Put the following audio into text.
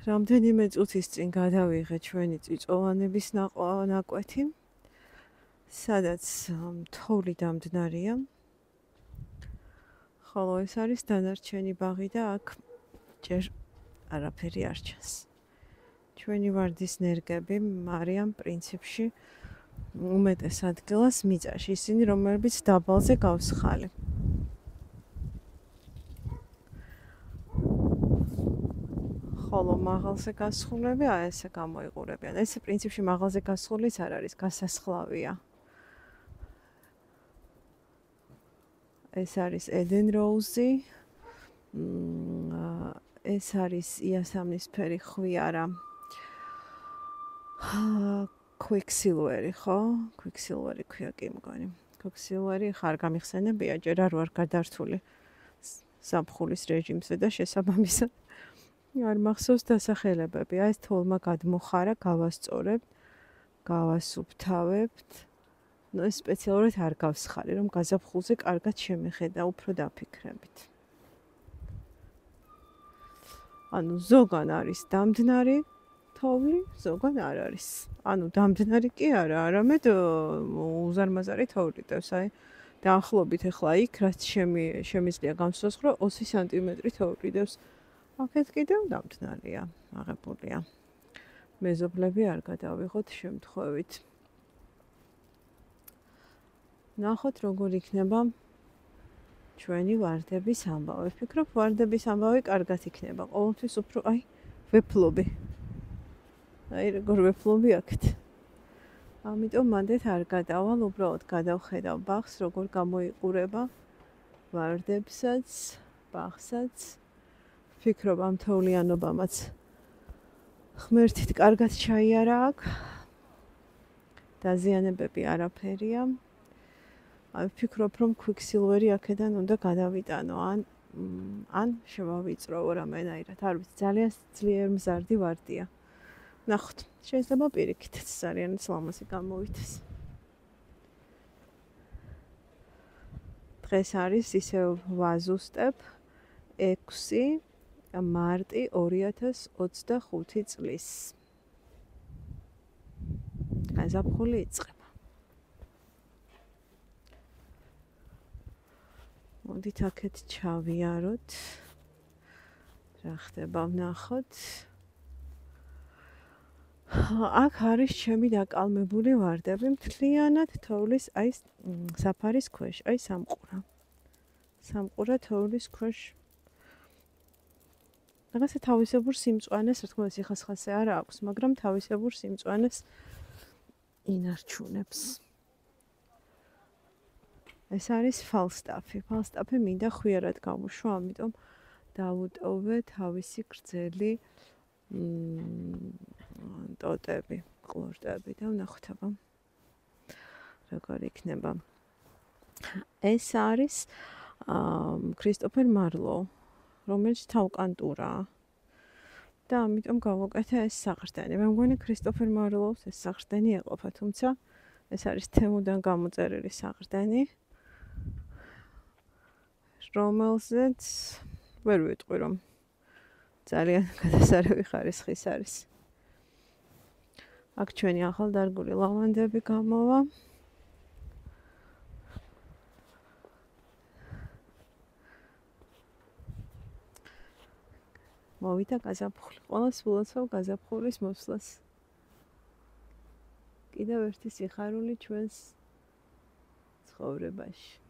რამდენიმე წუთის წინ გადავიღე ჩვენი წიწოვანების ნაკვეთი, სადაც თოვლი დამდნარია. ხოლო ეს არის დანარჩენი ბაღი და აქ ჯერ არაფერი არ ჩანს. ჩვენი ვარდის ნერგები არიან პრინციპში უმეტეს ადგილას მიწაში, ისინი რომლებიც დაბალზე გავს ხალი. ხოლო მაღალზე გასხულები ესე გამოიყურებიან. ეს პრინციპში მაღალზე გასხულიც არ არის, გასასხლავია. ეს არის ედენ როუზი. ეს არის იასამნისფერი ხვიარა. quicksilver, ხო? quicksilver ქვია კი მგონი. quicksilver ხარ გამიხსენებია, ჯერ არ ვარ გადართული ზაფხულის რეჟიმზე და შესაბამისად არ მახსოვს დასახელებები. ეს თოლმა გადმოხარა, გავასწორებთ, გავასუფთავებთ. ეს სპეციალურად არ გავს ხარი, რომ გაზაფხულზე კარგად შემეხედა, უფრო დაფიქრებით. ანუ ზოგან არის დამდნარი თოვლი, ზოგან არ არის. ანუ დამდნარი კი არა, არამედ უზარმაზარი თოვლი დევს. აი დაახლოებით ახლა იქ რაც შემიძლია გამსვას, რომ 20 სანტიმეტრი თოვლი დევს. აქეთ კიდევ დამდნარია, აღებულია. მეზობლები არ გადავიღოთ შემთხვევით. ნახოთ როგორ იქნება ჩვენი ვარდების ამბავი. ვფიქრობ, ვარდების ამბავი კარგად იქნება. ყოველთვის უფრო ვეფლობი. როგორ ვეფლობი აქეთ. ამიტომ მანდეთ არ გადავალ, უბრალოდ გადავხედავ ბაღს, როგორ გამოიყურება ვარდებსაც, ბაღსაც. ვფიქრობ, ამ თოვლიანობამაც ღმერთით კარგად ჩაიარა აქ. დაზიანებები არაფერია. ვფიქრობ, რომ quicksilver-ი აქედან უნდა გადავიტანო, ან შევავიწროვო რამენაირად. არ ვიცი, ძალიან ძლიერ მზარდი ვარდია. ნახოთ, შეიძლება პირიქით ძალიან ლამაზი გამოვიდეს. დღეს არის ისევ ვაზუსტებ 6 მარტი 2025 წლის. გაზაფხული იწყება. მოდით აქეთ ჩავიაროთ. რა ხდება ვნახოთ. აქ არის ჩემი დაკალმებული ვარდები მთლიანად თოვლის საფარის ქვეშ, სამყურა. სამყურა თოვლის ქვეშ. რაღაცა თავისებურ სიმწვანეს, რა თქმა უნდა, სიხასხასე არ აქვს, მაგრამ თავისებურ სიმწვანეს ინარჩუნებს. ეს არის falstaff-ი. falstaff-ი მინდა ხვიარად გამუშვა, ამიტომ დავუტოვე თავისი გრძელი ტოტები, ყლორტები და ვნახოთ აბა როგორ იქნება. ეს არის ქრისტოფერ მარლო, რომელიც თავკანტურაა. და ამიტომ გავუკეთე ეს საყრდენი. მე მგონი ქრისტოფერ მარლოს ეს საყრდენი ეყოფა, თუმცა ეს არის თემუდან გამოწერილი საყრდენი. რომელზეც ვერ ვიტყვი, რომ ძალიან გადასარევი ხარისხის არის. აქ ჩვენი ახალდარგული ლავანდები გამოვა. მოვიდა გაზაფხული. ყველას ვილოცავ გაზაფხულის მოსვლას. კიდევ ერთი სიხარული ჩვენს ცხოვრებაში.